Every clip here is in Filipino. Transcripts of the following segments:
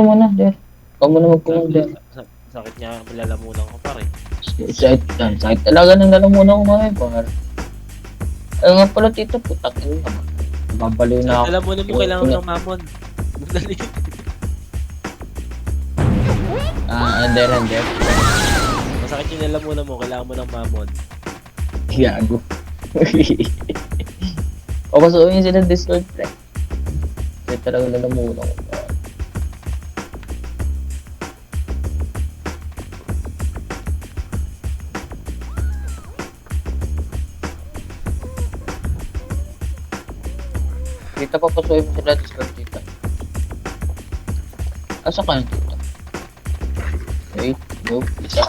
mo na, Der. Ikaw mo na magkumanda. Sakit niya ang lalamunan ko pare. Sakit talaga ng lalamunan ko ngayon, par. Ay nga pala, tito, putak yun naman. Babaliw na ako. Lalamunan mo kailangan ng mamon. Dali. Der. Masakit yung lalamunan mo, kailangan mo ng mamon. Gago. O kasuhin sila Discord, pre. Kasi talaga lalamunan ko. Kita papasuhin mo sila Discord dito. Asa ka yung dito? Wait, no, isa.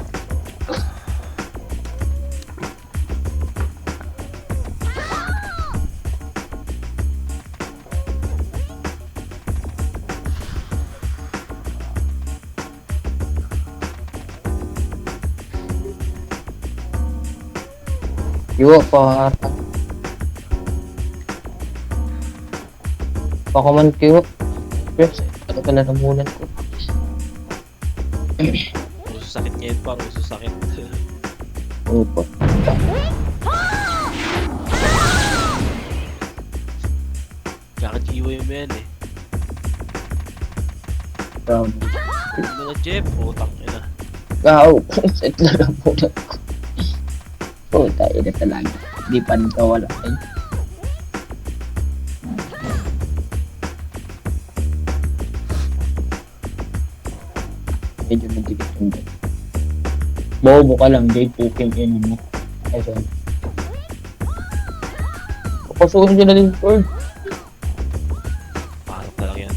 Yo, par. Pakaman kayo. Yes, ano ka lalamunan ko. Uso sakit ngayon par, uso sakit. Opo. Kakachiwa yung yan eh. Ano na Jeff? Utang ina. Wow, set lalamunan ko. Puta, ina talaga. Di pa rin kawala kayo. Medyo nagdikit yung dyan. Bobo ka lang, Jade, puking ina mo. Ay, sorry. Papasukin sila din, Discord. Parang talaga yan.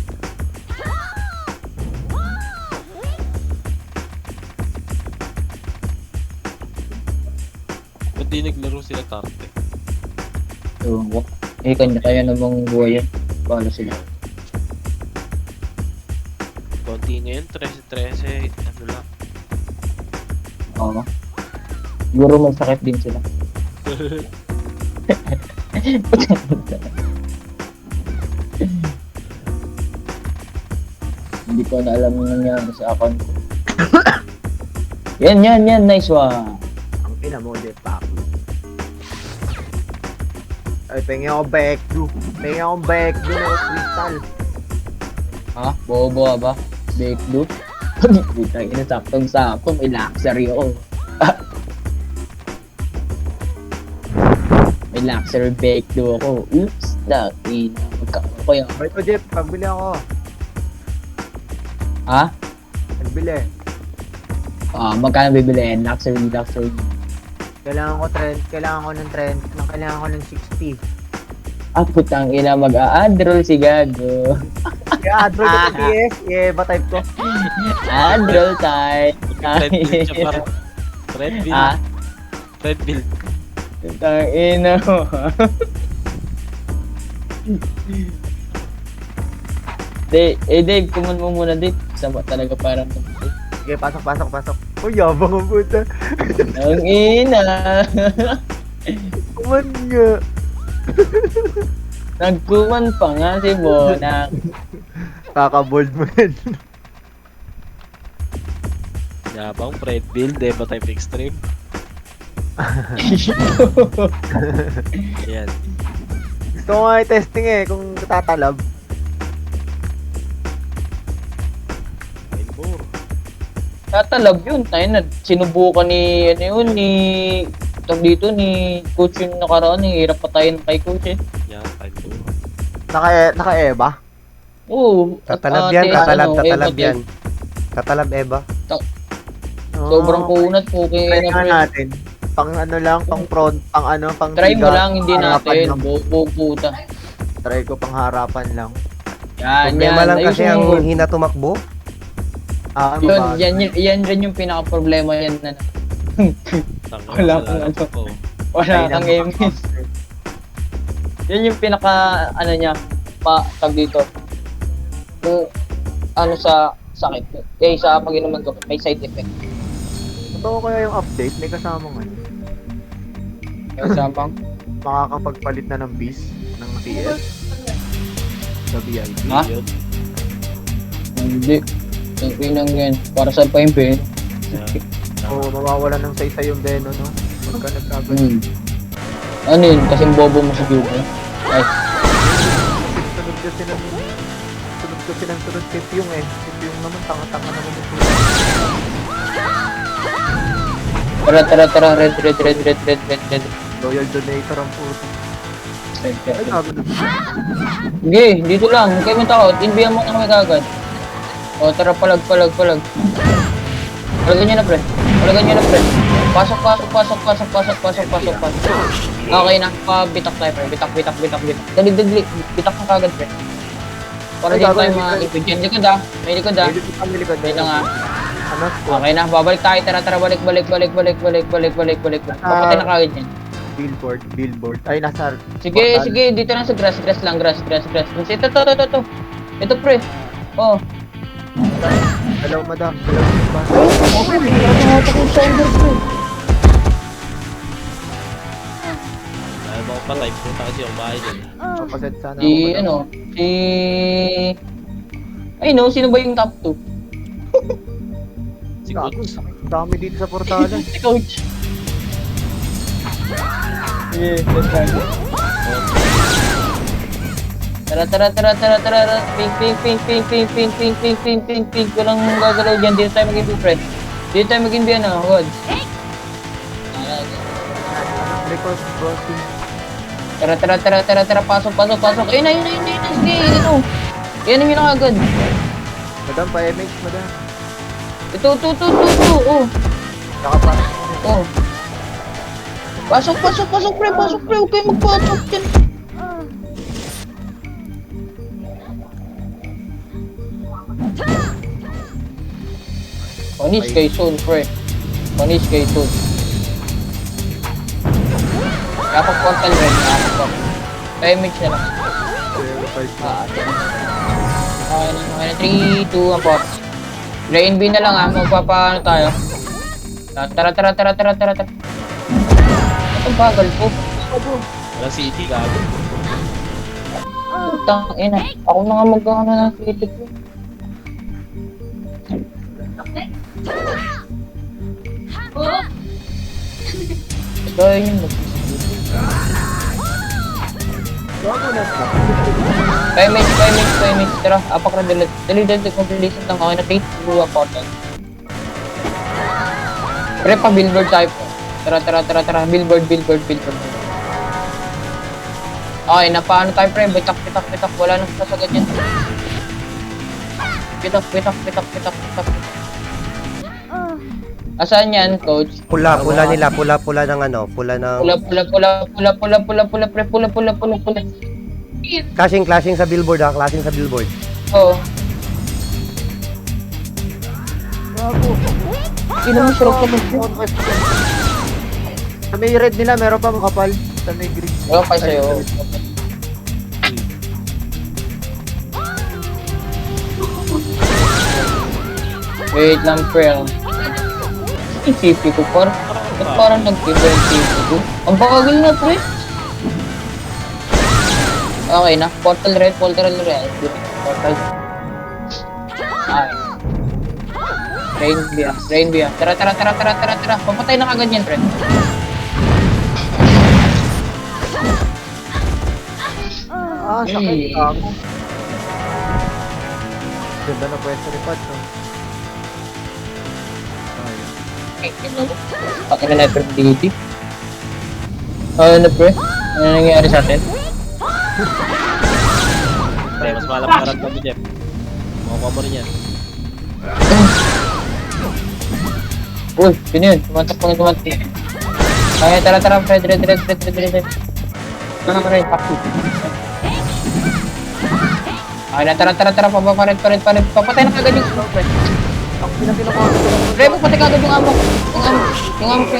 Ba't di naglaro sila Tarte? Ewan ko. Eh, kanya-kaya namang buhay yan. Bahala sila. Konti ngayon, 13, ano lang. Oo. Siguro magsakit din sila. Hindi ko na alam yung nangyari sa account ko. Yan, nice one. Ang ina mo, Jeff Papi. Ay, pengen ako backdo. Pengen ako backdo na crystal. Ha? Bobo ba? Bake do? Putang ina, saktong-sakto. May luxury ako. May luxury bake do ako. Oops, nakin. Magkano ko yan? Wait ko, Jeff. Pagbili ako. Ha? Pagbili. Magkano bibiliin? Luxury. Kailangan ko ng trend. Kailangan ko ng 60. Putang ina, mag-a-adroll si Gago. Kaya Android ko PS. Ba type ko? Adroll time. Red build siya par. Red build. Red build. Putang ina mo. Dave, kumun mo muna, Dave. Sama talaga parang Sige, pasok. Uy, yabang ang puta. ang ina. Kuman nga. Nagkuman pa nga si Bonang. Kaka-bold mo yan. Yabang, red build, Eva type extreme. Ayan. Gusto ko nga i-testing kung tatalab. Rainbow. Tatalab yun. Tayo na, sinubukan ni, ni coach yung nakaraan. Hirap patayin kay coach eh. Yan, rainbow. Naka-Eva? Oo. Tatalab yan, tatalab yan. Tatalab Eva. Sobrang kunat po. Try nga natin. Pang ano lang, pang front, pang Try mo bigat, lang, hindi harapan natin. lang. Bobo puta. Try ko pang harapan lang. Problema lang kasi ang hina tumakbo. Yan rin yung pinaka-problema yan na wala kang ano. Wala kang aiming. Yan yung pinaka niya tag dito. Kung sa sakit. Sa pag inuman ko may side effect. Totoo kaya yung update, may kasama nga. Kasama Makakapagpalit na ng bis ng PS sa VIP. Ha? Hindi. Yung lang yan. Para saan pa yung Ben? Oo, mawawala ng saysay yung Venom, no? Pagka nagkagalit. Ano yun? Kasing bobo mo sa Cuba. Ay, Sunod kasi ng... Sunod kay Pyong eh. Si Pyong naman, tanga-tanga naman ito. tara. Red. Loyal donator ang puto. Ay, gago na. Sige, dito lang. Huwag kayo matakot. Inbihan mo na kami kagad. O, tara, palag. Palagan nyo na, pre. Pasok. Okay na. Bitak tayo, pre. Bitak. Dali. Bitak na kagad, pre. Para Ay, di gago, tayo likod. ma-ipid yan. Likod ah. May likod ah. May likod. Wait lang ah. Ano? Squad. Okay na. Babalik tayo. Tara. Balik. Papatay na kagad yan. Billboard. Ay, nasa... Sige. Dito lang sa grass lang. Grass. Ito. Ito, pre. Oh. Hello, madam. Ayaw mo ko patay. Punta kasi yung bahay din. Papaset sana Si, ako, madam. ano, si... Ay no, sino ba yung top 2? Si Gago, Coach. dami dito sa portalan. Si Coach. Yeah, that's right. Tara. Pink. Walang gagalaw dyan. Dito tayo maging friend. Dito tayo maging ano, God. Record crossing. Tara. Pasok. Ayun na. Sige, ito. Yan ang yun agad. Madam, pa-MH, madam. Ito. Oh. Saka pa. Oh. Pasok, pre. Huwag kayo magpasok dyan. Panis kay Son, pre. Kapag portal rin, Image na lang. Okay na. 3, 2, ang port. Drain B na lang ha, magpapaano tayo. Tara. Itong bagal po. Walang city, gago. Putang ina. Ako na nga magkakano ng critic ko. Ito yun yung Image. Tara, apak na delete. Dali, completion lang. Okay na, 3, 2, ang portal. Pre, pa billboard tayo po. Tara. Billboard. Okay, na paano tayo, pre? Bitak. Wala nang sasagat yan. Pitak. Asaan yan, coach? Pula nila, pula ng ano, pula ng... Pula. Clashing sa billboard ha, Oo. Sino mo sirok ka mo? Sa may red nila, meron pa makapal. Sa may green. Wala pa sa'yo. Wait lang, pre. Yung CP ko, parang nag-iba yung CP ko. Ang bagal na, pre. Okay na. Portal red. Portal. Ay. Rain Bia. Tara. Papatay na kagad yan, pre. Sakit ako. Ganda na pwesto ni Pat, no? Pati na network duty. Ano, pre? Ano nangyayari sa atin? Pre, mas malaparan kami, Jeff. Makuha mo rin yan. Uy, sino yun? Tumatak. Okay, tara, Fred. Ano ka rin, papi. Okay na, tara, papapared. Papatay na kagad yung smoke, Fred. Ang pinakinukuha ko. Fred, papatay kagad yung amok. Yung amok.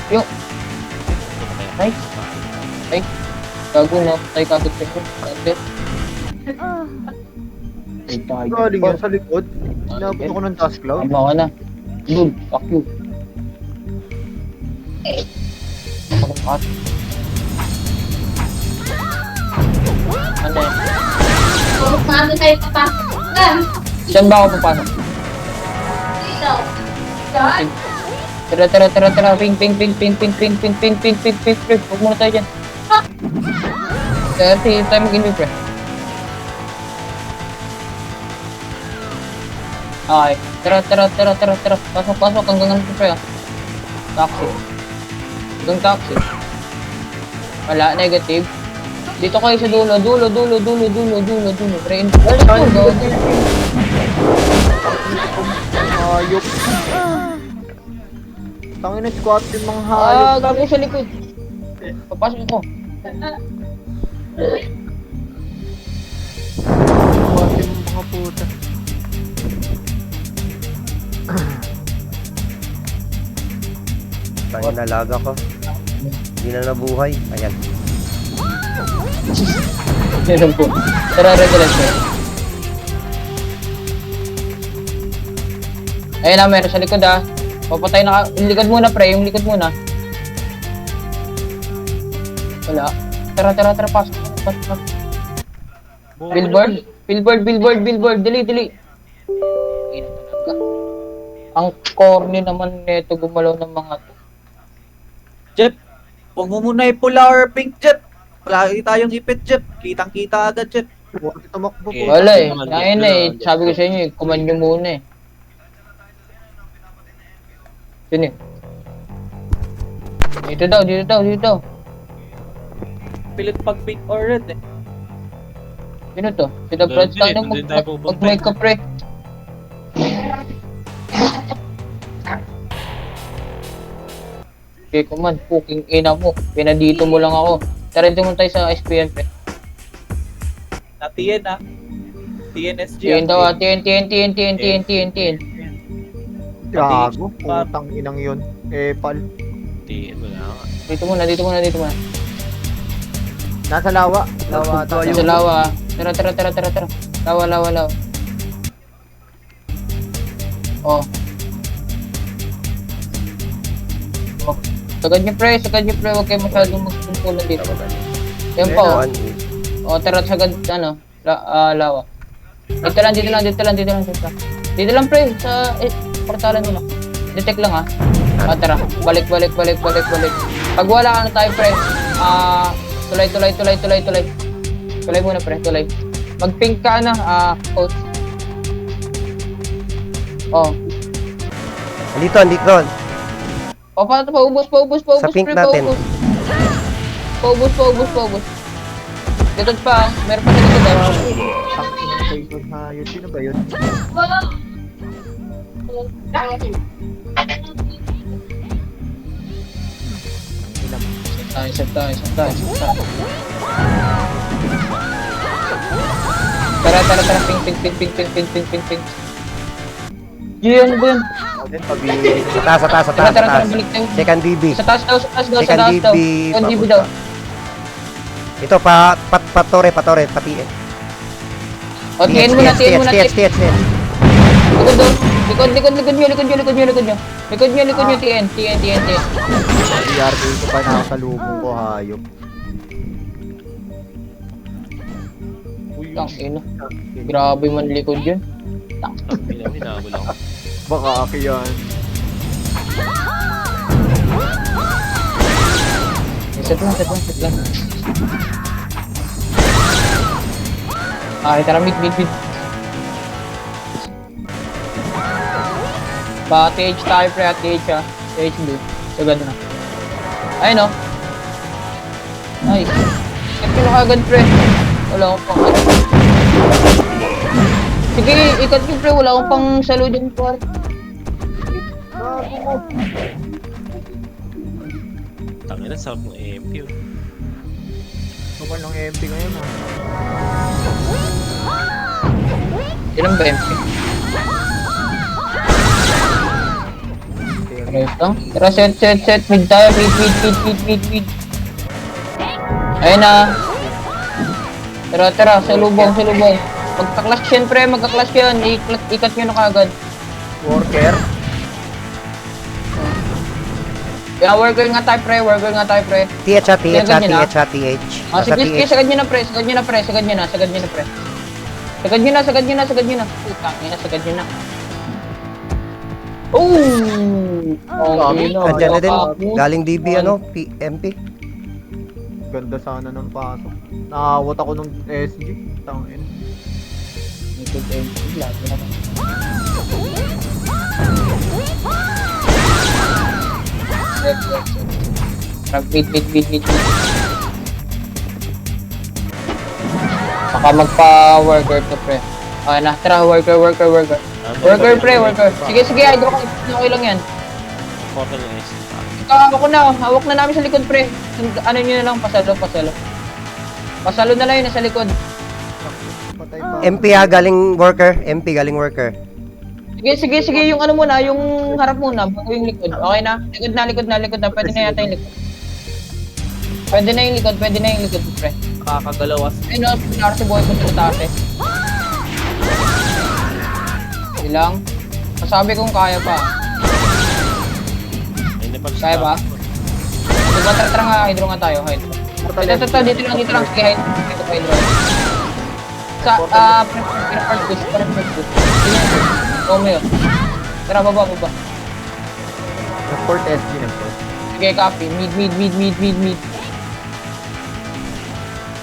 Yung... Nice. Ay, gago na. Patay kagad ko. Ay, tayo. Galing yan sa likod. Inabot ako ng task cloud. Tama ka na. Dude, fuck you. Cut. Ano yan? Paano tayo papasok? Saan ba ako papasok? Tara. Ping. Huwag muna tayo dyan. Tayo mag-invi, pre. Okay. Tara. Pasok. Hanggang ano, pre, ah. Taxi. Hanggang taxi. Wala, negative. Dito kayo sa dulo. Pre, go. Hayop. Tangin na squat yung mga hayop. Gago sa likod. Papasok ako. Squat yung mga puta. Tayo nalaga ko. Hindi na nabuhay. Ayan. Meron po. Tara, rediretso. Ayun na, meron sa likod ah. Papatay na ka. Yung likod muna, pre. Yung likod muna. Wala. Tara. Pasok. Billboard. Dali. Ayun na talaga. Ang corny naman nito gumalaw ng mga to. Jeff, huwag mo muna i-pula or pink, Jeff. Palagi tayong ipit, Jeff. Kitang-kita agad, Jeff. Huwag tumakbo po. Okay. Wala eh. Ngayon eh. Sabi ko sa inyo eh. Command nyo muna eh. Sino? Dito daw. Pilit pag pink or red, eh. Sino to? Si The Brad Standing mag-make up, pre. Okay, command. Puking ina mo. Pinadito mo lang ako. Tara, dito mo tayo sa SPN, pre. Na TN, ah. TNSG. TN daw ah. TN. Gago. Putang inang yun. Pal. TN, wala nga. Dito muna. Nasa lawa. Lawa tayo. Sa lawa ah. Tara. Lawa. Oh. Sagad niyo pre. Huwag kayo masyadong magpumpulan dito. Yan pa oh. O, tara, sagad, lawa. Dito lang. Dito lang, pre, sa, portalan nila. Detect lang, ha. Tara, balik. Pag wala tayo, pre, tulay. Tulay muna, pre, tulay. Mag-pink ka, coach. Oh. Andito. Paubos, Sa pink pre, natin. Paubos. Dito pa, meron pa dito daw. Tangin na hayop. Sino ba yun? Set tayo. Tara, pink. Yun, ba yun? Sa taas. Tara, balik tayo. Second DB. Sa taas daw. Second DB. Second DB daw. Ito, patore, pati. O, TN muna. TH. Likod nyo, TN. ERP ko pa nakasalubong ko hayop. Tang ino. Grabe man likod yun. Hinabol ako. Baka aki yan. Set lang. Ay, tara, mid. TH tayo, pre, TH ha. TH blue. Sagad na. Ayun o. Nice. Ikat ko na kagad, pre. Wala akong pang ano. Sige, ikat ko, pre. Wala akong pang salo dyan, pre. Tangina, sarap ng AMP. Naman ng MP ngayon ha. Ilan ba MP? Ito. Tara, set. Mid tayo. Mid. Ayun na. Tara. Salubong. Magka-clash yan, pre. Magka-clash yan. Ikat nyo na kagad. Worker. Yeah, worker nga tayo, pre. TH. Sige, sagad nyo na, pre. Sagad nyo na, sagad nyo na, sagad nyo na. Putang ina, sagad nyo na. Oh! Okay na. Andyan na din. Ako. Galing DB, ano? MP. Ganda sana ng pasok. Nakawat ako ng SG. Tangin. Likod entry, lagi naman. Wait. Baka magpa-worker to, pre. Okay na, tara, worker. Worker, pre, worker. Sige, idol ka. Okay lang yan. Portal na is. Hawak na namin sa likod, pre. Ano nyo na lang, pasalo. Pasalo na lang yun, nasa likod. Patay pa. MP ha, galing worker. MP, galing worker. Sige, yung ano muna, yung harap muna, bago yung likod. Okay na? Likod na. Pwede na yata yung likod. Pwede na yung likod, pre. Nakakagalawas. Ayun o, pinar si boy ko sa taas eh. Ilang? Masabi kong kaya pa. Hindi pa. Kaya ba? Diba, tara nga, hydro nga tayo, hydro. Ito, dito lang, sige, hydro. Sa, first boost. Romeo. Tara, baba. Nag-port SG na po. Sige, copy. Mid.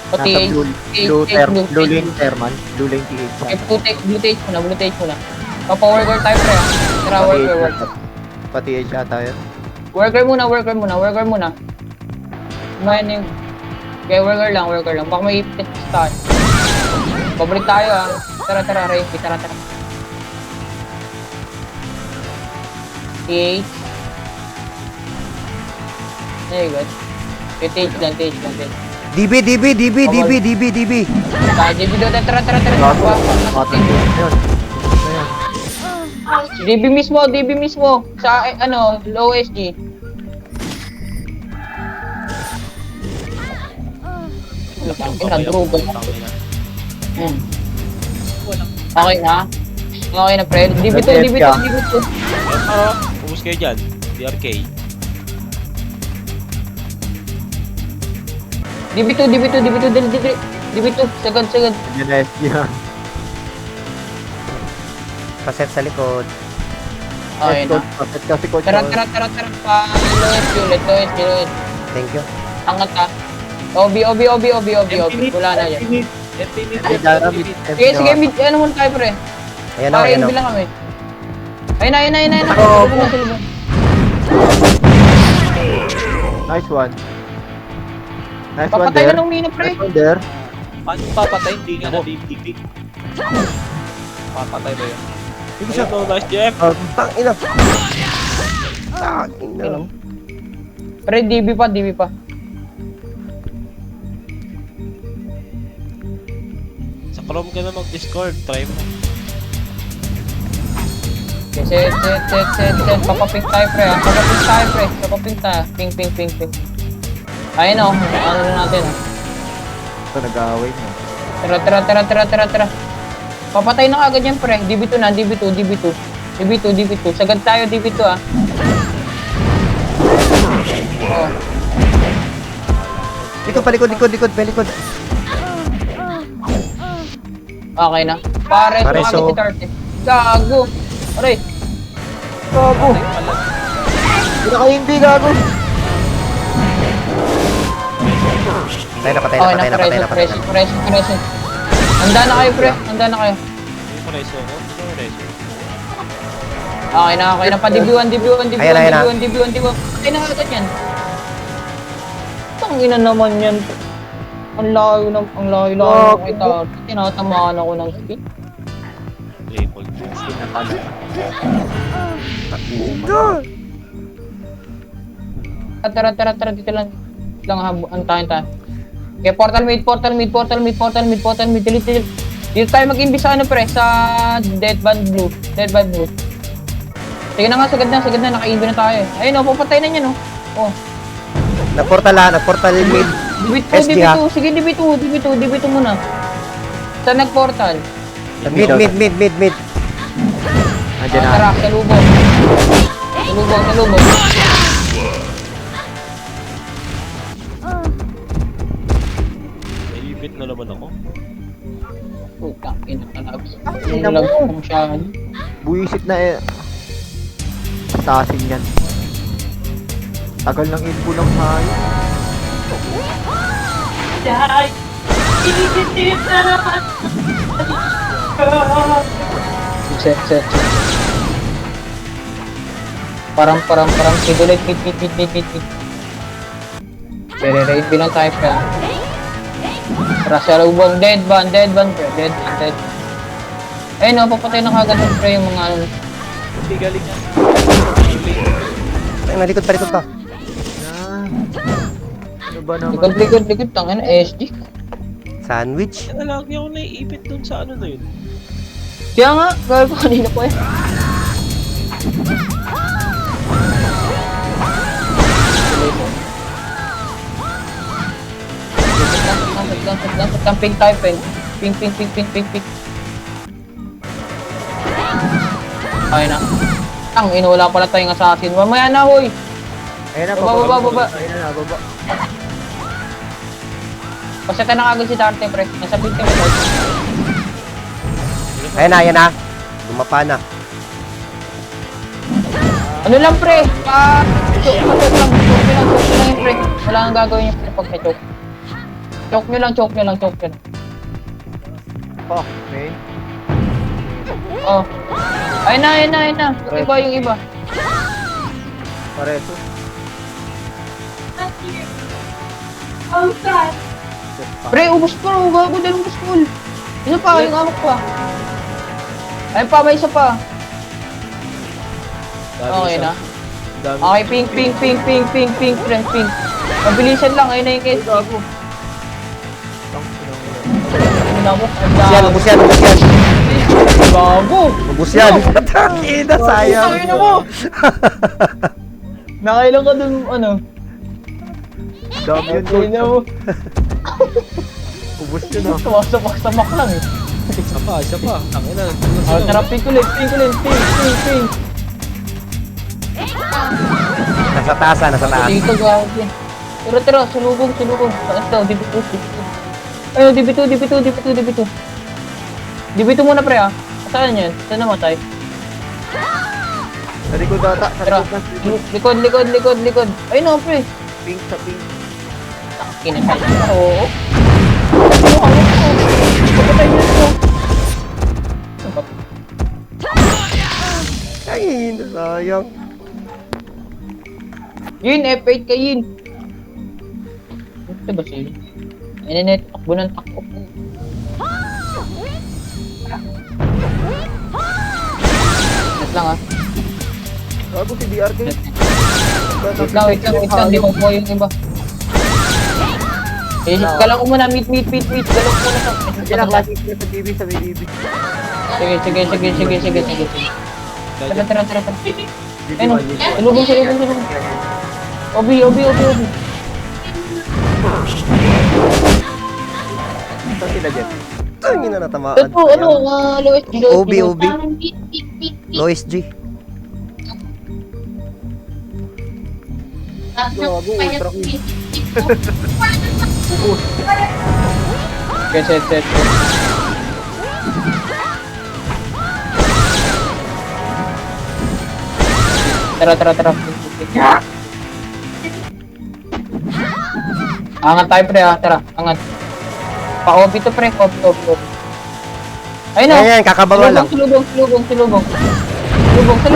O, Nasa TH. blue lane Thermal. Blue lane TH. Okay, blue tape muna. Papa-worker tayo, pre. Tara, worker. Pati TH ata yun. Worker muna. Kumain yung... Okay, worker lang. Baka may ipit sa tayo. Pabalik tayo, ah. Tara, Ray. Tara. TH. There you go. Okay, TH lang. DB. Ah, JB doon. Tara. Matan yun. DB mismo. Sa, low SG. Nag-droga. Okay na, pre. DB2. Ubus kayo dyan. DRK. DB2, sagad. Yan na SG ha. Paset sa likod. Okay na. Paset kasi coach. Tara. Pa, low SG. Thank you. Angat ka. OB. Wala na yan. Ay, Dara, mid Sige, mid. Ano muna tayo, pre? Ayan o. Para yung bilang kami. Ayun na. Oh. Silubong. Nice one. Papatay na ng mina, pre. Nice one there. Paano papatay? Hindi nga na DPP. Papatay ba yun? Ayun, nice Jeff. Tangina. Pre, DB pa. Sa Chrome ka na mag-Discord. Try mo. Set. Papapink tayo, pre. Papapink tayo. Ping. Ayun o. Ano na natin. Ito, nag-aaway na. Tara. Papatay na kagad yan, pre. DB2 na. DB2. Sagad tayo, DB2, ah. Oh. Likod. Okay na. Pare, Pareso. kagad si 30. Gago. Aray. Hindi gago. Patay Okay na. na, preso. Handa na kayo, pre. Hindi mo reso ako. Hindi mo reso. Okay na. Pa-DB1. Ayan na. Patay na kagad yan. Tangina naman yan. Ang layo lang kita. Tinatamaan ako ng speed. Triple. Tara, dito lang. Antayin tayo. Okay, portal mid. Delete. Dito tayo mag-imbis sa pre, sa Dead Band Blue. Sige na nga, sagad na, naka-invi na tayo. Ayun, papatay na yan, oh. Nagportal mid. SG ha. DB2, sige DB2 muna. Saan nag-portal? Mid. Andiyan na. Tara, salubong. Naibit na naman ako. Putang ina ka na. ina mo. Nalagpong siya. Buisit na eh. Assassin yan. Tagal ng info ng hayop. Set. Parang. Sidulit, pit. Pero bilang tayo pa. Tara sa lubong, dead ban. Dead. Eh no, papatay na kagad ng pre yung mga ano. Hindi galing yan. Ay, nalikod pa. Na. Ano ba naman? Likod, tangin na SD. Sandwich. Kaya na lagi ako naiipit dun sa ano na yun. Kaya nga, gagawin ko kanina po eh. Lang pink type eh. Pink. Ay na. Ang wala pala tayong assassin. Mamaya na, hoy. Ayun na, Baba. Ayun na, baba. Pasata na kagad si Dante, pre. Nasa pink kami. Ayan na. Lumapa na. Ano lang, pre? Choke lang yun, pre. Wala nang gagawin yung pre pag may choke. Choke nyo lang. Fuck, man. Oh. Ayun na. Yung iba. Pareto. Pre, ubos pa. Gago din ubos full. Isa pa, yung amok pa. Ayun pa, may isa pa. Okay na. Okay, pink, friend, pink. Mabilisan lang, ayun na yung case. Gago. Ubus yan. Gago. Ubus yan. Ina, sayang. Ayun mo. Nakailang ka dun, ano? Dami yun, Ayun na mo. Ubus yun, ah. Tumasapak lang eh. Isa pa. Ang ina. Oh, tara, pink ulit, pink. Nasa taas. Dito, gago yan. Tara, sulubong. Saan daw, dibito. Ayun, dibito. Dibito muna, pre, ah. Saan yan? Saan namatay? Sa likod ata. Sa Tara, likod. Ayun na, pre. pink, sa pink. Kinakay na. Oo. Papatay mo ito. Ay, sayang. Yun, F8 ka yun. Ito ba siya? Inenet, takbo ng takbo. Net lang ah. Gago si DRK. Wait lang, di ko po yung iba. Galang ko muna, meet. Galang ko muna sa... Diyan ang klase sa TV, sa BB. Sige. Tara. Ayun o, ilubong. Obi. Saan sila dyan? Ang ina, natamaan. Ito, Lois G. Obi. Lois G. Gago, ultra queen. Okay, set. Tara. Angat tayo, pre, ah. Tara, angat. Pa-obi to, pre. Obi. Ayun na. Ayan, kakabawa lang. Silubong. Silubong, pre.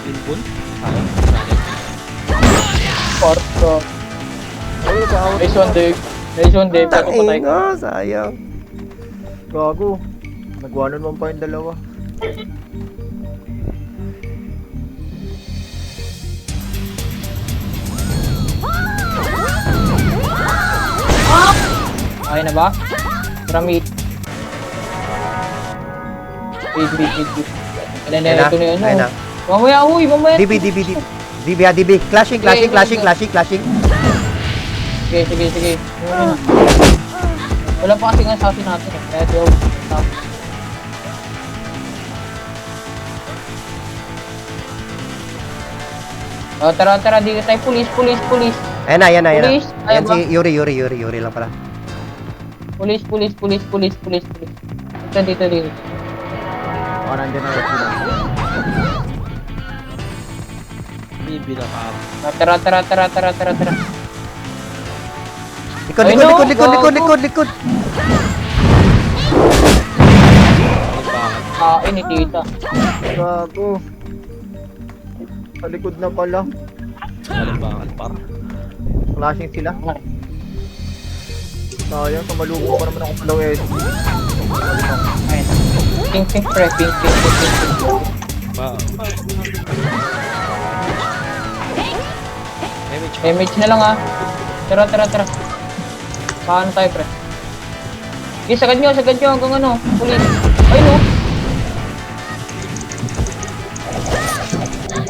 Pinball? Porto. Ay, kaawat. Nice one, Dave. Ako patay. Tangina, sayang. Gago. Nagwanan mo pa yung dalawa. Okay na ba? Ramit. Wait. Ayan na. Ito na yun. Ayan na. Mamaya. DB. Clashing. Sige. Wala pa kasi nga sa atin natin eh. Kaya di ako. Oh, tara, di tayo police. Ayan na. Police, Ayan ayaw si Yuri lang pala. Pulis. Dito. Baka nandiyan na rin sila. May binaka. Tara. Likod, Ay, likod, no, likod, likod, gago. likod. Kain ni tita. Gago. Sa likod na pala. Malimbangan par. Flashing sila. Sayang, tumalubog pa naman ako sa low SD. Ayun. Ping, pre. Ping. Ba. Damage. Damage na lang, ah. Tara. Paano tayo, pre? Okay, sagad nyo hanggang ano. Pulis. Ay, no.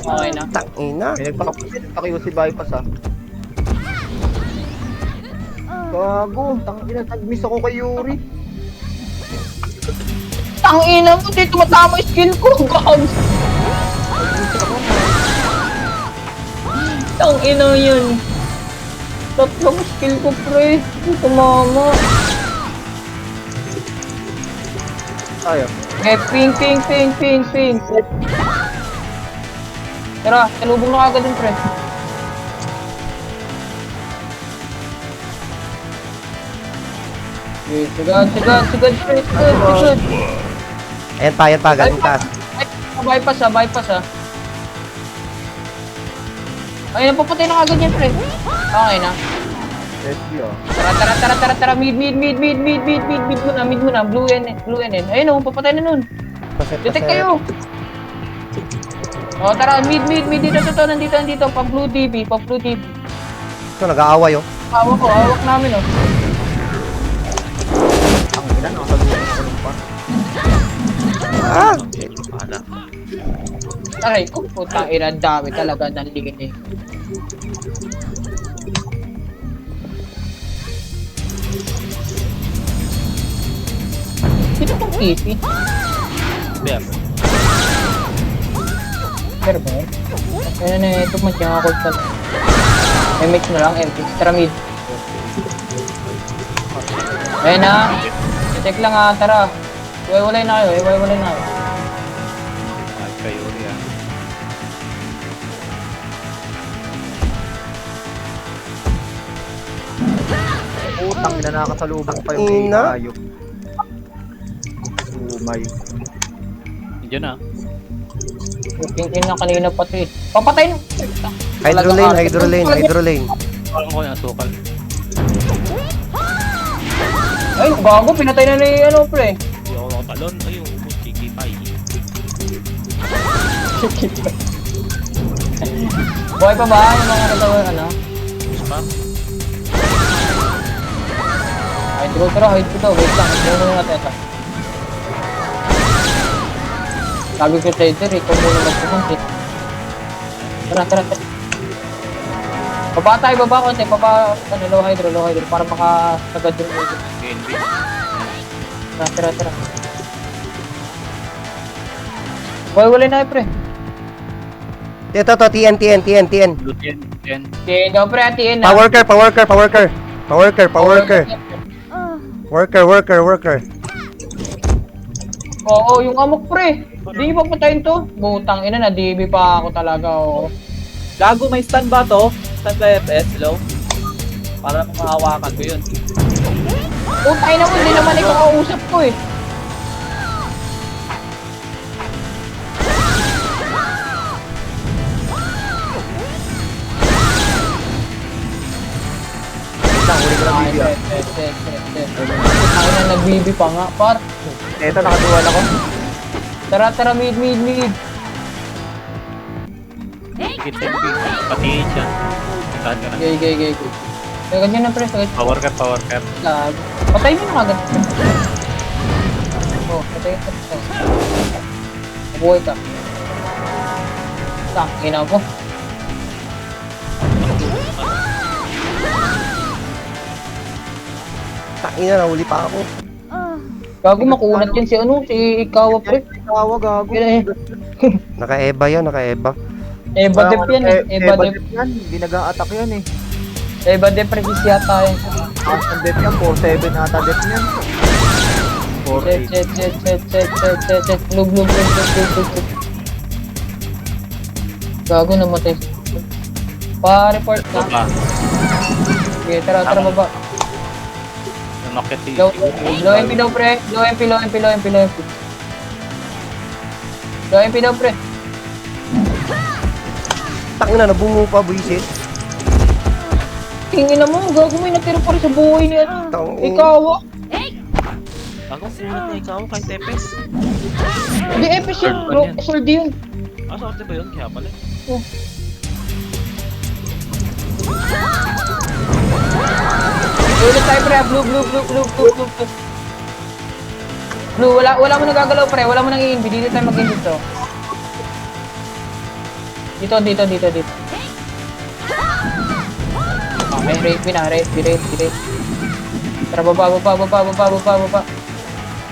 Okay na. Tangina. May nagpakakiyo si Bypass ah. Gago, tangina, nag-miss ako kay Yuri. Tangina mo, dito matama yung skill ko. Gago. Tangina yun. Tatlong skill ko, pre. Tumama. Sayang. Okay, ping. Tara, talubong na agad yung pre. Okay, sagad, pre. Sagad. Ayan pa, galing taas. Bypass ah. Ay, napapatay na agad yan, pre. Okay na. SD ah. Tara. Mid muna. Blue NN. Ayun o, papatay na nun. Detect kayo. O, tara, mid. Nandito. Pa-blue TV. Ito, nag-aaway oh. Hawak namin o. Tangina, nakasalubong ako ng pa. Ah! Ana. Aray ko, putang ina, dami talaga ng lingin eh. Sino pong easy? Bear. Pero ba? Ayun na, ito mas yung ako sa... MX na lang, MX. Tara mid. Ayun na. Check lang ha, tara. Iwaiwalay na kayo. Ay, kayo yan. Utang na nakasalubong pa yung Ina. tayo. Umay. Diyan na. King na kanina pati. Papatay na. Hydro lane. Parang ko yung asukal. Ay, bago. Pinatay na ni ano, pre. Hindi ako makatalon. Ay, yung kikipay. Buhay pa ba? Yung mga ano? Pa? Hydro, wait lang. Hydro muna natin ito. Sabi ko sa ito, ikaw muna magpupunti. Tara. Baba konti. Low hydro, para makasagad yung ulo. GNB. Tara. Boy, wala na pre. Ito, TN. Lutien. Yan. Okay, go pre, atiin na. Worker. Oo, yung amok pre. Di pa patayin to. Butang ina na, DB pa ako talaga. Oh. Gago, may stun ba to? Stun ba FS? Hello? Para mahawakan ko yun. Putay na mo, hindi naman ikaw kausap ko eh. Huli ko lang video ah. Ay na, nag-BB pa nga, par. Eto, nakaduwal ako. Tara, mid. Higit 10 feet. Pati siya. Saan ka na? Gay. Sagad nyo na pre, sagad. Power cut. Patay mo na agad. Oh, patay ka. Buhay ka. Ina mo. Tangina, nahuli pa ako. Gago makunat yan si Ikawa pre. Tawa, gago. Naka-eba yan. Eba dep yan eh. Eba dep. yan. Hindi nag-a-attack yan eh. Eba dep resist yata yan. Taas ng death yan, 4-7 ata death yan. 4-8. Set. Blue. Gago namatay. Pa-report na. Baba. Sige, tara baba. Nanakit si... Low MP daw pre. Low MP. Low MP daw pre. Tangina, nabungo pa, buisit. Tingin na mo, gago may natira pa rin sa buhay ni ano. Tang- Ikaw ah. Ako, kunat na ikaw kay Tepes. Hindi, Epis yun bro. Soldi yun. Ah, sorte ba yun? Kaya pala. Oh. Ulit tayo pre. Blue. Blue, wala mo nagagalaw pre. Wala mo nang i-invi. Dito tayo mag-invi to. Dito. Okay, rape na. Rape. Tara, baba.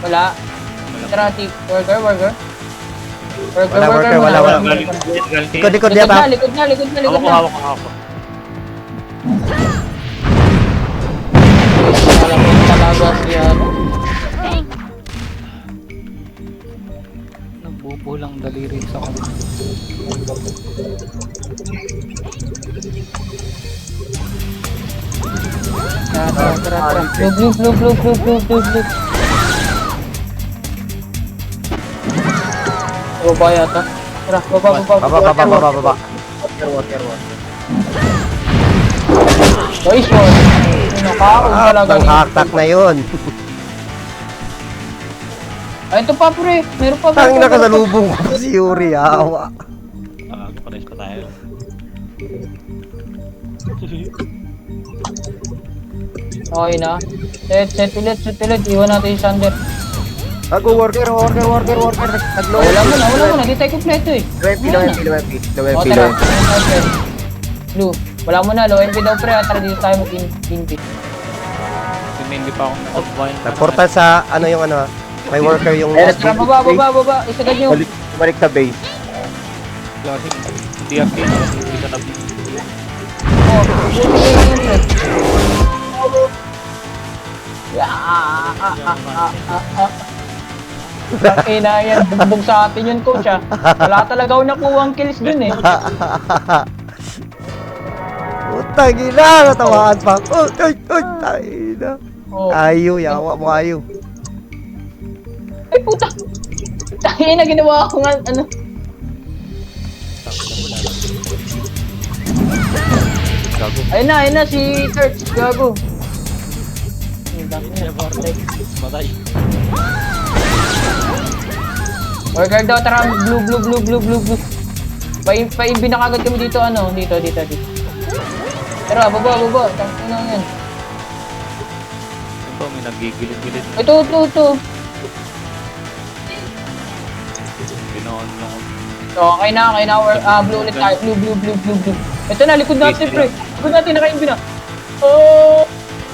Wala. Tara, worker. Wala. Likod niya ba? Likod na. Hawak ko. Alam mo talaga siya. Nagbubo lang daliri sa kanya. Tara. Blue. Baba yata. Tara, baba. Water. Nice one. Nakaon talaga. Ang haktak na yun. Ay, ito pa pre. Meron pa. Tangina, kasalubong ko si Yuri, awa. Pares pa tayo. Okay na. Set ulit. Iwan natin yung Sander. Ako, worker. Nag-low Wala mo na. Di tayo kompleto eh. Low MP. O, tara. Blue. Wala mo na. Low MP daw pre. Tara dito tayo mag-invi. Hindi pa akong nakapay. Nagportal sa, ano yung ano, may worker yung... Tara, baba. Isagad nyo. Balik sa base. Kasi hindi active. Hindi ka nag... Oh, pre. Ina yan, bugbog sa atin yun coach ah. Wala talaga ako nakuha ang kills dun eh. Putang ina, natawaan pa ako. Ay, tangina. Oh. Ayaw, yawa mo ayaw. Ay puta! Tangina ginawa ko nga ano. Gago. Ayun na si Church, gago. Matay. Worker daw, tara, blue. Paimbi na kagad kami dito, ano, dito. Tara, baba. Tangina yan. Ito, may nagigilid-gilid. Ito. Pinoon lang. Okay na, blue ulit tayo, blue. Ito na, likod natin, pre. Likod natin, nakaimbi na. Oh,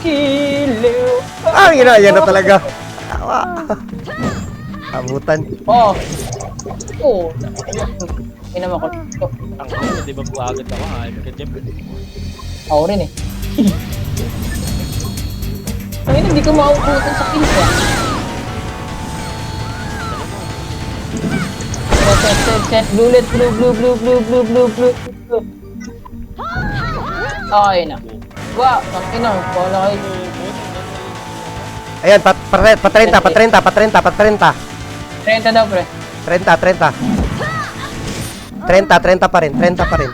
kilew. Ah, yan na talaga. Awa. Abutan. Oh. Inam ako. Ang di ba agad ako ha? Nagka-jump. Ako rin eh. Ayun, hindi ko mauuputan sa kills ah. Set. Blue. Okay na. Wah, tangina. Wala kayo. Ayan, pa 30 daw, pre. 30 pa rin.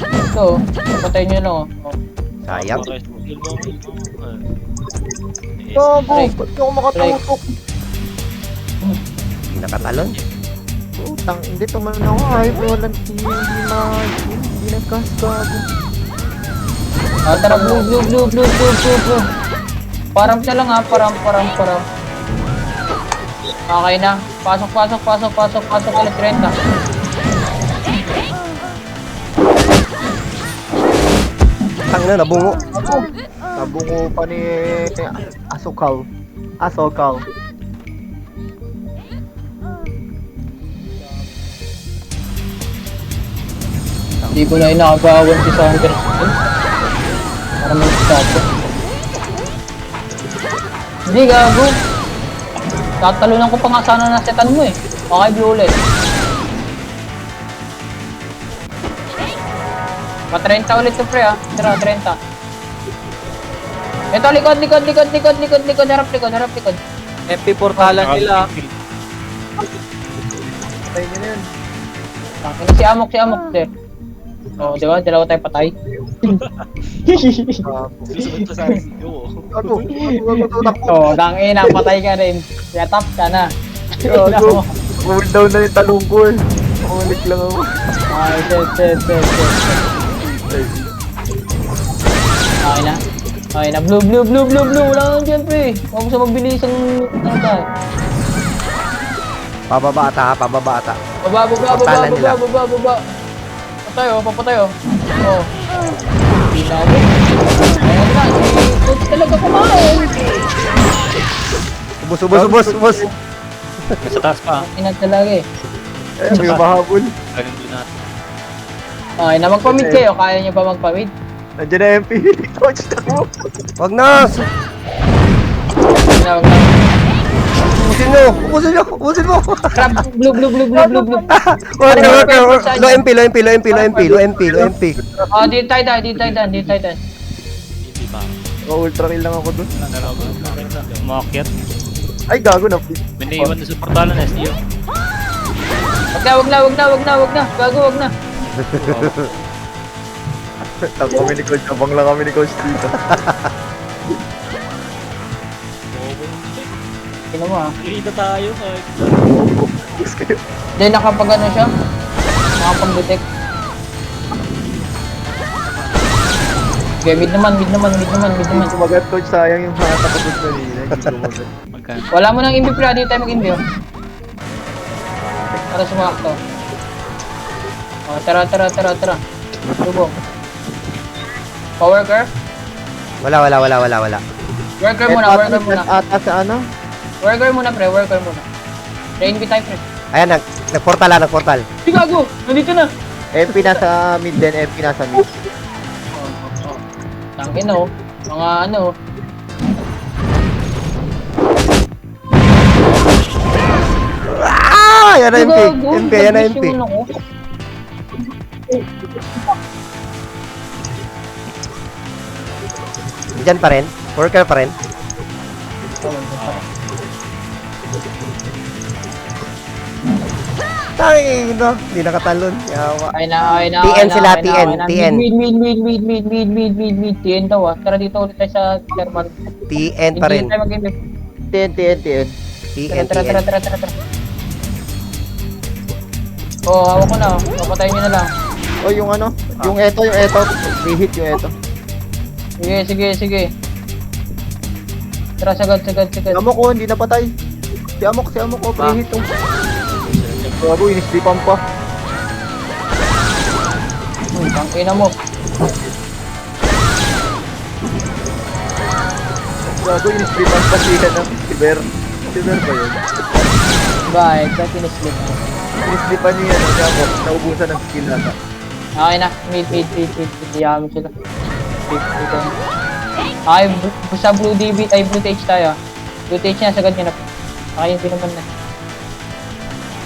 Ito, patay nyo lang oh. Sayang. Gago, ba't ako makatutok? Hindi nakatalon. Utang, hindi tumalan ako. Ay, walang hindi nagkas gago. Ah, tara, blue. Param na lang ha, param. Okay na. Pasok ulit 30. Tangina, nabungo. Nabungo pa ni Asokal. Hindi ko na inakabawan si Sander. Para may stop. Hindi, gago. Tatalunan ko pa nga sana na setan mo eh. Okay, blue ulit. Pa-30 ulit to pre ah. Tira, 30. Ito, likod. Harap likod. MP portalan nila. Patay niyo na yun. Si Amok, sir. Oh, di ba? Dalawa tayo patay. Susunod pa sa akin. Gago, takbo. Oh, tangina, patay ka rin. Kaya tap ka na. Gago. Cool down na yung talong ko eh. Umalik lang ako. Ay, shit. Okay na. Blue. Wala nang dyan, pre. Huwag mo sa magbilis ang tayo. Pababa ata. Baba. Portalan nila. Papatay, oh. Oh. Hindi na ako. Ayan na, si Coach talaga kumain. Ubus. Nasa taas pa. Inag talaga eh. Eh, may mahabol. Galing blue natin. Okay na, magpamid kayo. Kaya niyo ba magpamid? Nandiyan na MP. Coach, takbo. Wag na. Huwag na. Ubusin mo. Crab, blue. Wag na. Low MP. Oh, dito tayo dan. Hindi pa. Ultra kill lang ako dun. Umakyat. Ay, gago na. May naiwan na sa portalan na SDO. Wag na. Gago, wag na. Tag kami ni Coach. Abang lang kami ni Coach dito. Tingnan mo ah. Kita tayo kahit. Focus kayo. Hindi, nakapag-ano siya? Nakapag-detect. Okay, mid naman. Sumagat Coach, sayang yung mga tapos kanina. Hindi sumagat. Magkano? Wala mo nang imbi, pre. Dito tayo mag-imbi, oh. Para sumakto. Oh, tara. Lubong. Power curve? Wala. Worker muna. Ata sa ano? Worker muna, pre. Rain B type, pre. Ayan, nagportal. Di gago! Nandito na! MP nasa mid din, MP nasa mid. Tangin na, oh. Mga ano. Yan na MP. Yan na MP. Yung ano ko. Diyan pa rin. Worker pa rin. Tangin no. Hindi nakatalon. Yawa. Ay na. TN sila, TN. Mid. TN daw ah. Tara dito ulit tayo sa thermal. TN pa rin. Hindi tayo mag-imbi. TN. TN. Tara. Oh, hawak ko na. Papatayin nyo na lang. Oh, yung ano? Yung eto. Rehit yung eto. Sige. Tara, sagad. Si Amok ko, hindi napatay. Si Amok ko, rehit oh. Gago, inislipan pa. Tangina mo. Gago, inislipan pa siya ng Siber. Siber ba yun? Bye, ba't pinislip? Inislipan niya ano, si Amok. Naubusan ng skill nata. Okay na, mid. Iyamin sila. Mid. Okay, sa blue DB, ay blue TH tayo. Blue TH na, sagad nyo na. Okay, yun naman na.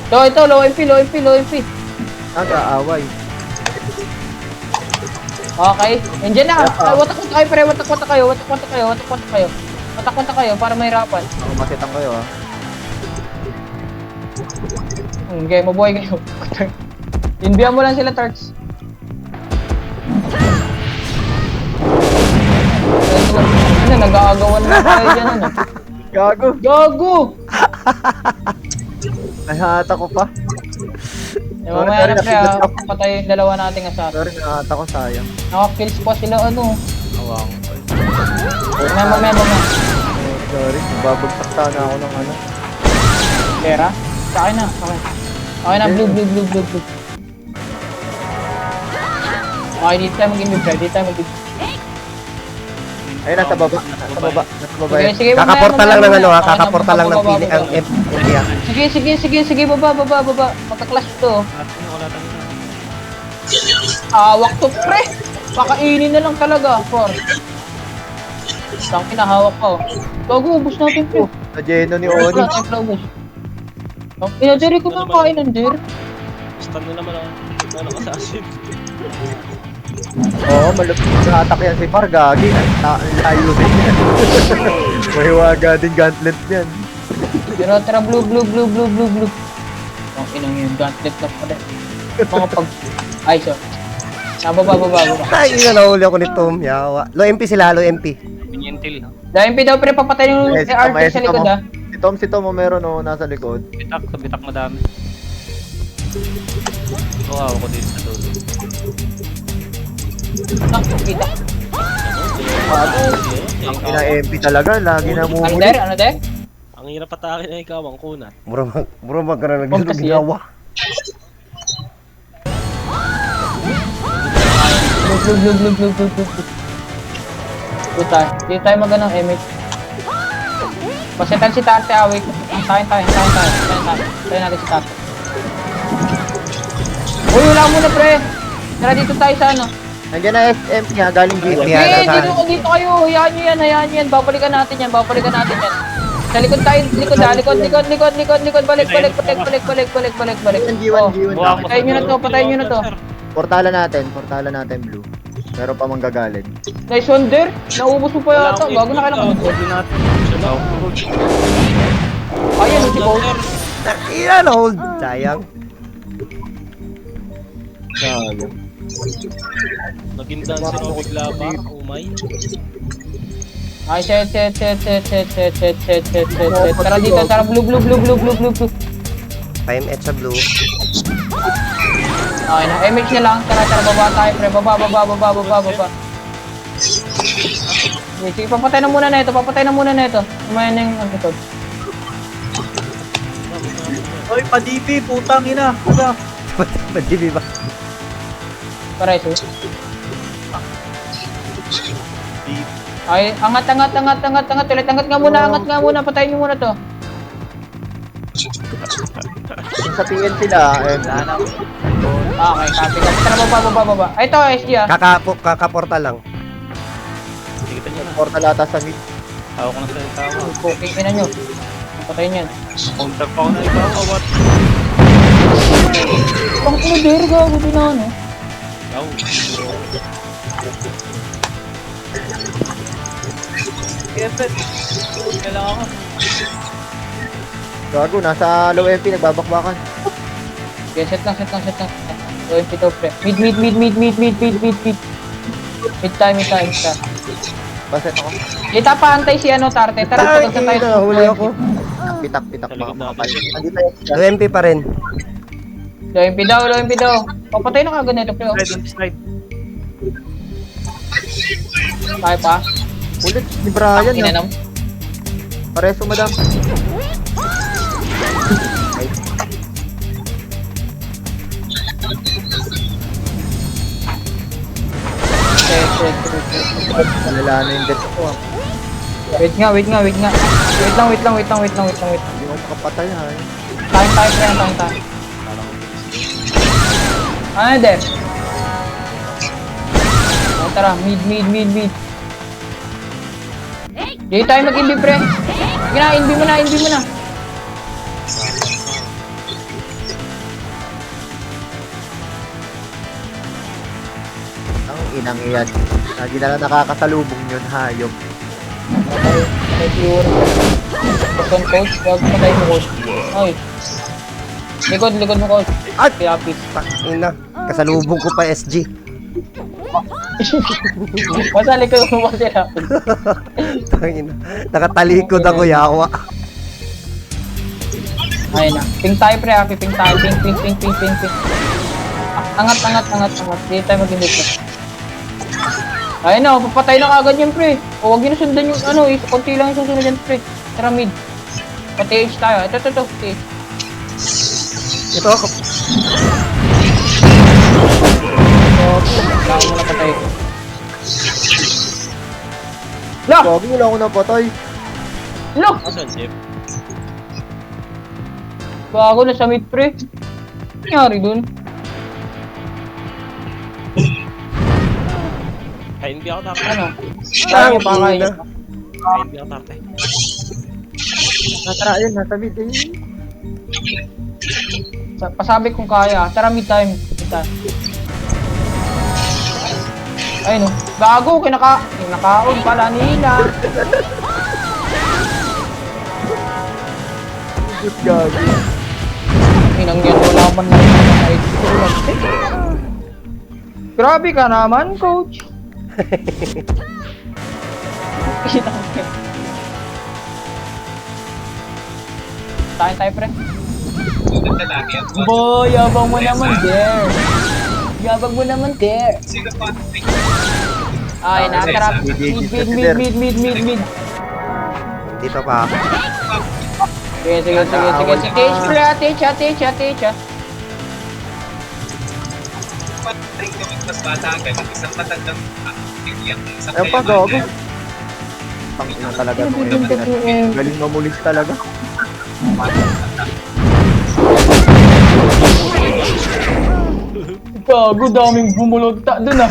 Ito, low MP. Nag-aaway. Okay, nandiyan na. Watak kayo, pre. Watak kayo para mahirapan. Ako masitang kayo ah. Okay, mabuhay kayo. Inbihan mo lang sila, Tarts. Ano, nag-aagawan na tayo dyan, ano? Gago! Nahata ko pa. Mamaya na, pre, patay yung dalawa nating asat. Sorry, nahata ko sayang. Naka-kills pa sila, ano? Awang. Mamaya. Sorry, babagsak sana ako ng ano. Pera? Sa akin na. Okay na, blue. Okay, dito tayo mag-imbi, pre. Ay, nasa baba. Sige, Kakaportal lang ng ano ha. Okay, Kakaportal lang ng baba. pili ang MP ha. Sige, baba. Magka-clash to. Wala tayo. Hawak to, pre! Pakainin na lang talaga, for. Tangkin na, hawak ko. Bago, ubus natin, pre. Sa Geno ni Wala Oni. tayong ubus. Ang pinadiri ko na kain ng dir. Stun na naman ako. Ano ka sa asin? Oo, malupit sa attack yan si Far, gagi. Ang layo din yan. Mahiwaga din gauntlet yan. Tara, blue. Ang inang yun, gauntlet na pala. Mga pag... Ay, so. Baba. Ay, ina, nahuli ako ni Tom. Yawa. Low MP sila, low MP. Pinyentil. Dahil daw, pre, papatay yung Yes, archer sa likod, ah. Si Tom, meron nasa likod. Bitak, sa bitak madami. Kawawa ko dito sa dulo. Kita. Ang ina MP talaga, lagi na Ano mumuli. der? Ano der? Ang hirap patakin na ikaw ang kunat. Mura magkaroon Huwag ng kasi ginawa. Blue. Dito tayo magandang image. Pasetan si Tarte, away. Tayo natin si Tarte. Uy, wala muna, pre. Tara, dito tayo sa ano. Nandiyan na SMP nga, galing G1. Yeah. Dito kayo. Hayaan nyo yan. Babalikan natin yan. Sa likod tayo, likod. Balik. G1, Oh. G1. Patayin nyo na to. Portala natin, Blue. Meron pa manggagaling. Nice one there. Naubos mo pa yata. Bago na kailangan. Hindi natin. Ayun, si Bolt. Ina, na-hold. Sayang. Naging dancer ako bigla pa. Oh my. Ay, set. Tara dito, tara blue. 5 sa blue. Okay na, MH na lang. Tara, baba tayo, pre. Baba. Sige, papatay na muna na ito. Umaya na yung agitod. Oy, padipi, putang ina. Kuya. Madibi ba? Pares, eh. Ay, angat. Ulit, angat nga muna. Patayin nyo muna to. Sa PN sila, Okay, copy. Tara, baba. Ay, ito, SG, ah. Kakaporta lang. Tignan nyo na. portalata sa mid. Hawak ko na sa tawa. Cooking na nyo. Patayin yan. Counter pa ako na ikaw. Awat. Pang ino, der, gago din na, ano. Ikaw. Kefet. Kailangan ako. Gago, nasa low MP, nagbabakbakan. Okay, set lang. Going pito, pre. Mid. Mid time. Paset ako. Kita pa antay si ano, Tarte. Tara, Ay, pagod na tayo. ina, huli ako. Pitak, Sa likod mga natin. kapal. Andito tayo. Low MP pa rin. Low MP daw. Papatay na kagad nito, pre. Slide on slide. Tayo pa. Ulit, ni Brian, Ina no? nam. Pareso, madam. Set. Malala na yung death ko, ah. Wait nga. Wait lang. Hindi mo makapatay, ha. Time, pre. Ano, der? Oh, tara, mid. Di tayo mag-inbi, pre. Sige na, inbi mo na. Ang inang iyan. Lagi na lang nakakasalubong yun, hayop. Patay pure. Basta coach, wag patay mo coach. Ay. Likod mo coach. At! Piapit. Ina, kasalubong ko pa SG. Basta likod mo pa sila. Tangina. Nakatalikod ako, yawa. Ayun na. Ping tayo pre, happy ping tayo. Ping. Angat. Di tayo mag-inbit na. Ayun na, papatay na kagad yan pre. O wag yun na sundan yung ano, konti lang yung susunod yan pre. Tara mid. Pa-TH tayo. Ito. TH. Ito ako. Kailangan mo na patay. Lah! Gagi, wala ako napatay. Lah! Asan, Jeff? Bago na sa mid pre. Nangyari dun? Kain di ako tapos. Ano? Kaya mo pa kain. Hindi ako tarte. Natara, ayun, nasa mid eh. Pasabi kung kaya. Tara, mid time. Mid time. Ay no. Gago, kinakaon pala nila. Good gagi. Inang yan, wala man lang yung kahit tulad. Grabe ka naman, coach. Inang yan. Tayo, pre. Boy, yabang mo naman, there. Yabang mo naman, there. Ay, nakarap. Mid. Dito pa. Sige. Teach. Ayun pa, gago. Tangina talaga itong MP. Galing mamulis talaga. Gago, daming bumulogta dun ah.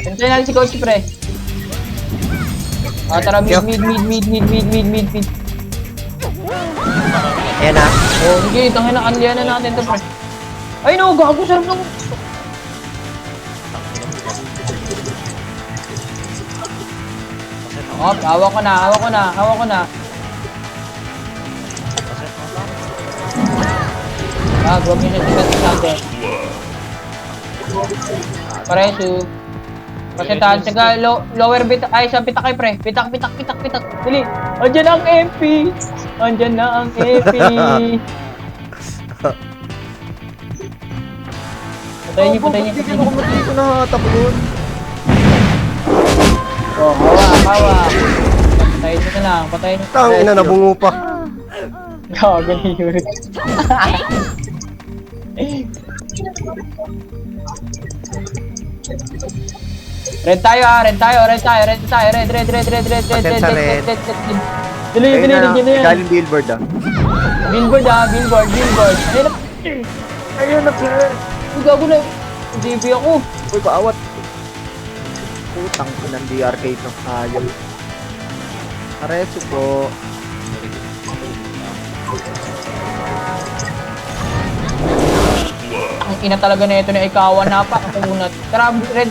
Hintayin natin si Coach Pre. Tara, mid. Ayan na. Oh, sige, tangin na, anlian na natin to, Pre. Ay no, gago, sarap lang. Oh, hawak ko na. Huwag niyo siya sikat sa atin. Pareso. Pasentahan, saka lower bit, ay sa pitak pre. Pitak. Dali. Andiyan ang MP. Andiyan na ang MP. Patayin niyo. Hindi ko matindi ko nahatak yun. Oh, hawak. Patayin niyo na lang, Tangina, nabungo pa. Gago ni Yuri. Red tayo. Red. Dali Ayun na, yan. galing billboard ah. Billboard. Ayun na, sir. Uy, gago na. DB ako. Uy, paawat. Putang ng DRK ito. Ayun. Pareso po. Ang ina talaga na ito na ikawan. Napakakunat. Tara, red.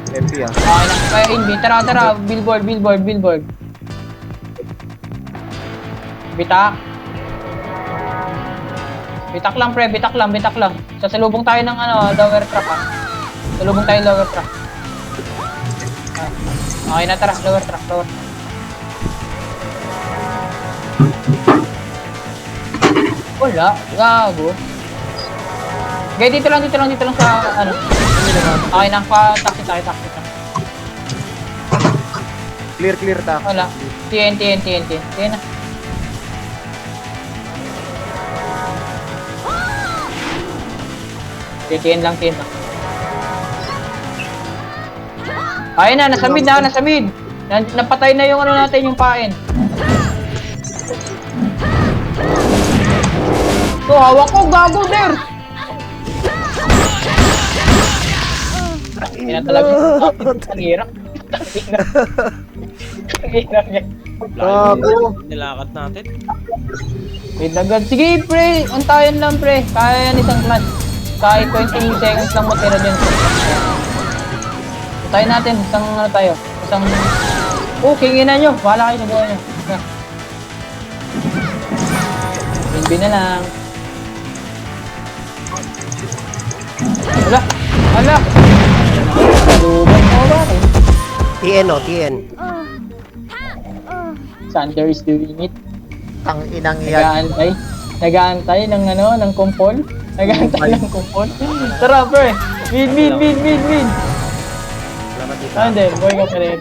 MP ah. Okay na. Kaya hindi. Tara. Billboard. Bitak lang, pre. Bitak lang. Sasalubong tayo ng lower track, ha. Salubong tayo lower track. Okay na, tara. Lower track. Wala. Gago. Okay, dito lang sa, Okay na, taxi tayo. Clear ta. Wala. TNT. Yan na. TN lang. Ayun na, nasa mid. Napatay na yung natin, yung pain. So, hawak ko, gago, der! Hindi na talaga. Ang hirap. Ang hirap niya. Layo nilakad natin. Wait, agad. Sige, pre. Antayan lang, pre. Kaya yan isang class. Kahit 20 seconds lang matira dyan. Antayin natin. Isang... Oh, kinginan nyo. Bahala kayo sa buhay nyo. Binbi na lang. Hala! Saluban mo ba? TN. Sander is doing it. Ang inang yan. Nag-aantay ng kumpol. Tara, pre. Mid. Hindi, boy ka pa rin.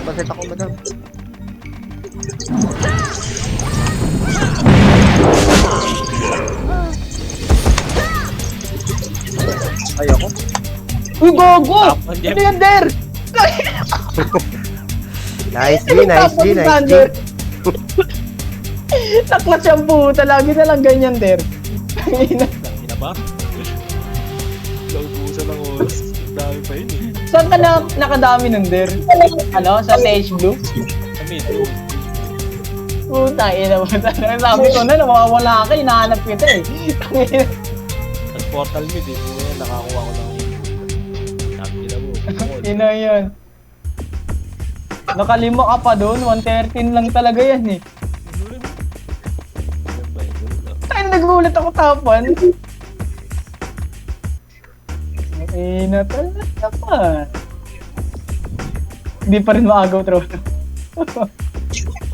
Paset ako, madam. Ayoko. Uy, gogo! Hindi. Ano yan, der? Nice G. Naklat siyang puta. Lagi na lang ganyan, der. pa? Naubusan ng oras. Ang dami pa yun eh. Saan ka nakadami nun, Der? Ano? Sa Stage Blue? Kami, doon. Puta, ina mo. Sabi ko na, nawawala ka, hinahanap kita eh. At portal mid eh. Ngayon, nakakuha ko ng sabi nila mo. Ina yun. Nakalima ka pa doon, 113 lang talaga yan eh. Ay, nagulat ako tapan. Ina talaga pa. Hindi pa rin maagaw trono.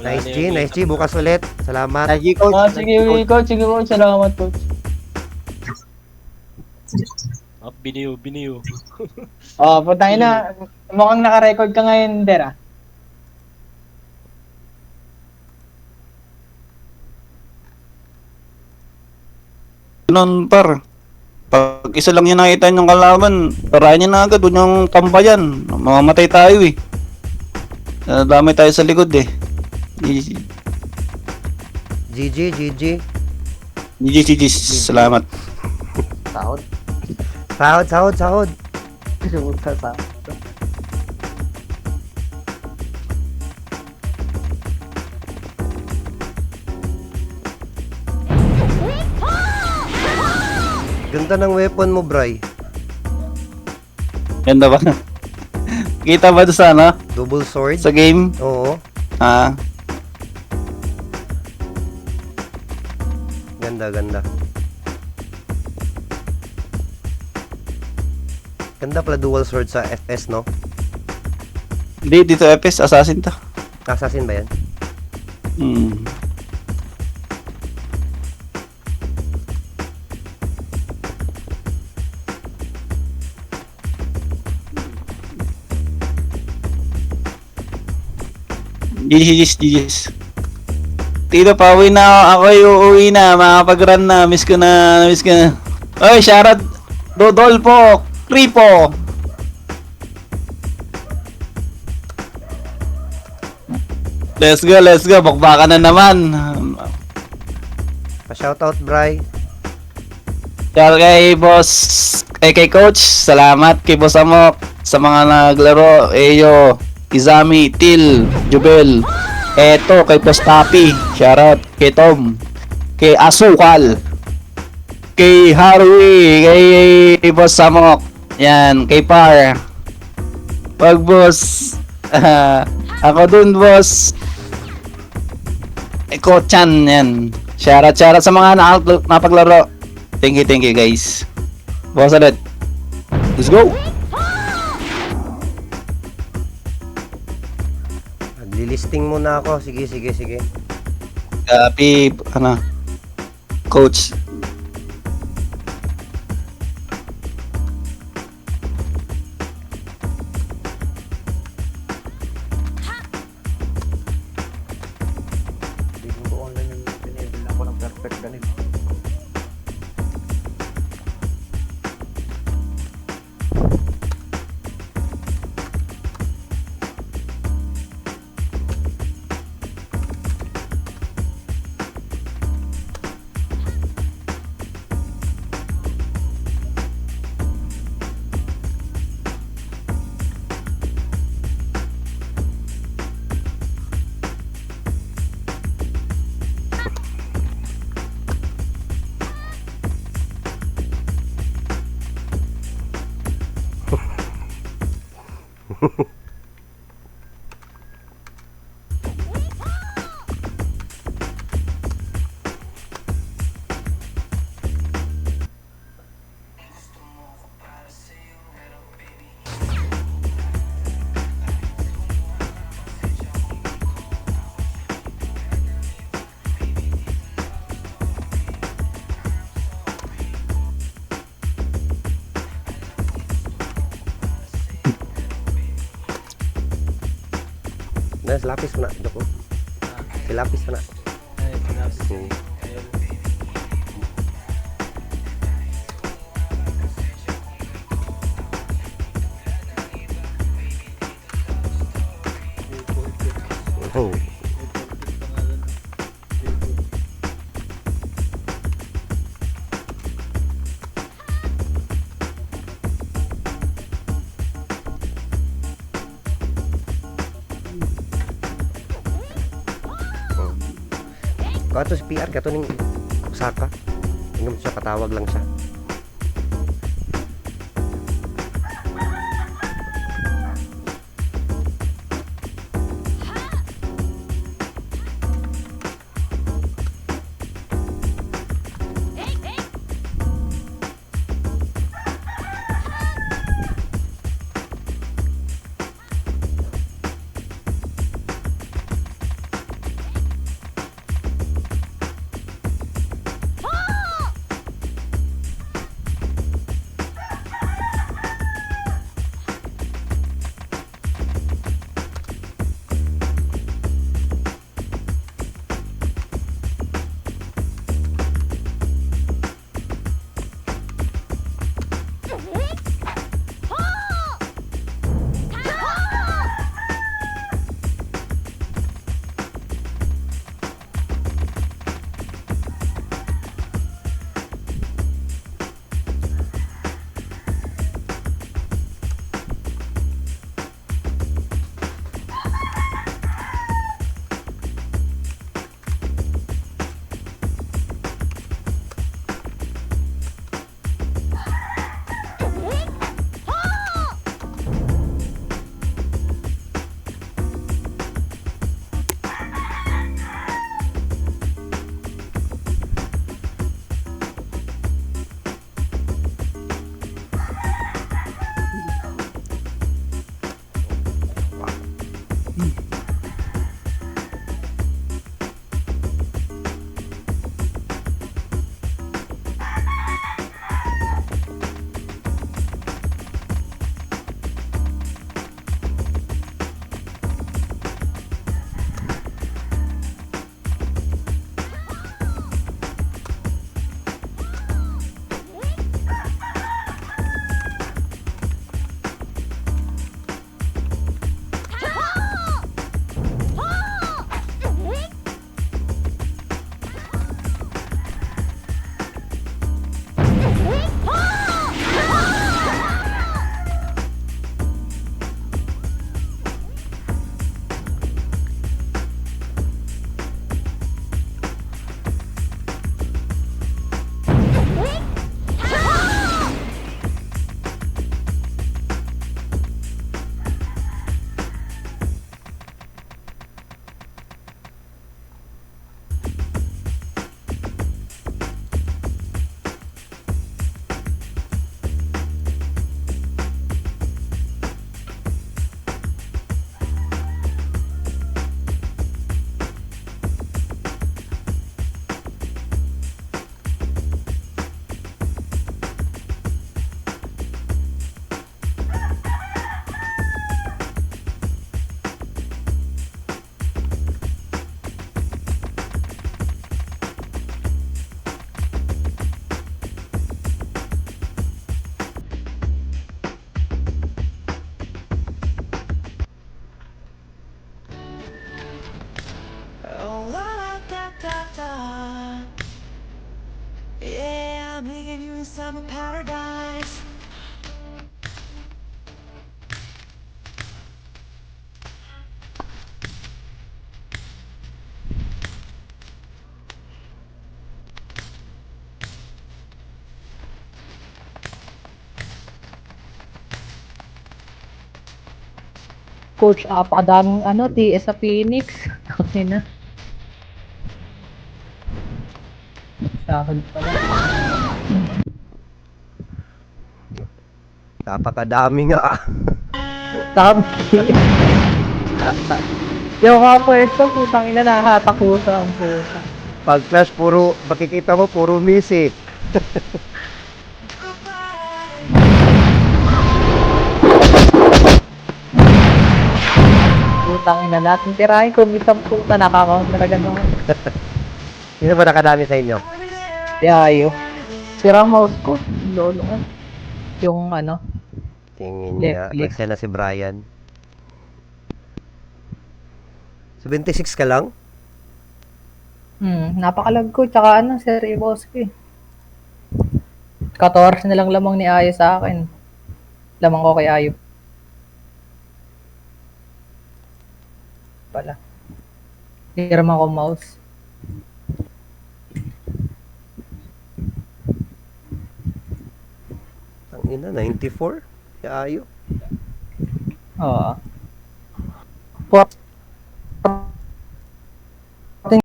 Nice G, nice G. Bukas ulit. Salamat. Lagi coach. Sige, coach. Sige, coach. Salamat, coach. Biniw. Putangin na. Mukhang naka-record ka ngayon, Der, ah. Ganun par. Pag isa lang yung nakita yung kalaban, parayan niya na agad, huwag niyong tambayan. Mamamatay tayo eh. Dami tayo sa likod eh. GG, GG. GG, salamat. Sahod. Sahod. Puta sa. Ganda ng weapon mo, Bray. Ganda ba? Kita ba doon sa ano? Double sword. Sa game? Oo. Ah, Ganda. Ganda pala dual sword sa FS, no? hindi, dito FS, assassin to. Assassin ba yan? Hmm. GG's. Tito, pauwi na ako. Ako'y uuwi na. Makapag-run na. Miss ko na. Oy, shoutout Dodolfo Kripo. Let's go. Bakbakan na naman. Pa-shoutout, Bray. Shout kay boss, kay coach. Salamat kay boss Amok sa mga naglaro. Eyo, Izami, Til, Jubel. Eto, kay Boss Tapi. Shoutout kay Tom. Kay Asukal. Kay Harvey. Kay Boss Samok. Yan, kay Par. Wag boss. Ako dun boss. Eko Chan. Yan. Shoutout sa mga napaglaro. Thank you guys. Boss ulit. Let's go. Lilisting muna ako. Sige. Happy, coach. Hindi ko online yung pinibili ako ng perfect ganito. Nas, lapis mo na. Doko. Si lapis mo na. Oh. Bato si PR kato ning Osaka. Tingnan mo siya patawag lang siya. Yeah, I'm making you in summer paradise. Coach, apakadaming TS sa Phoenix. Okay na. Sahod pala. Napakadami nga. Tama. Yung mga pwesto, putang ina, nakatakusa ang puta. Pag flash puro makikita mo puro miss eh. Putang ina natin tirahin kung isang puta nakakount talaga naman. Sino ba nakadami sa inyo? Yayo. Sira ang mouse ko. Lolo ko. Yung Tingin Left niya, click. nagsend na si Brian. 76 ka lang? Napakalag ko. Tsaka seryoso ko eh. 14 na lang lamang ni Ayo sa akin. Lamang ko kay Ayo. Pala. Hirma ko mouse. Ina, 94? Yayo. Oo. Port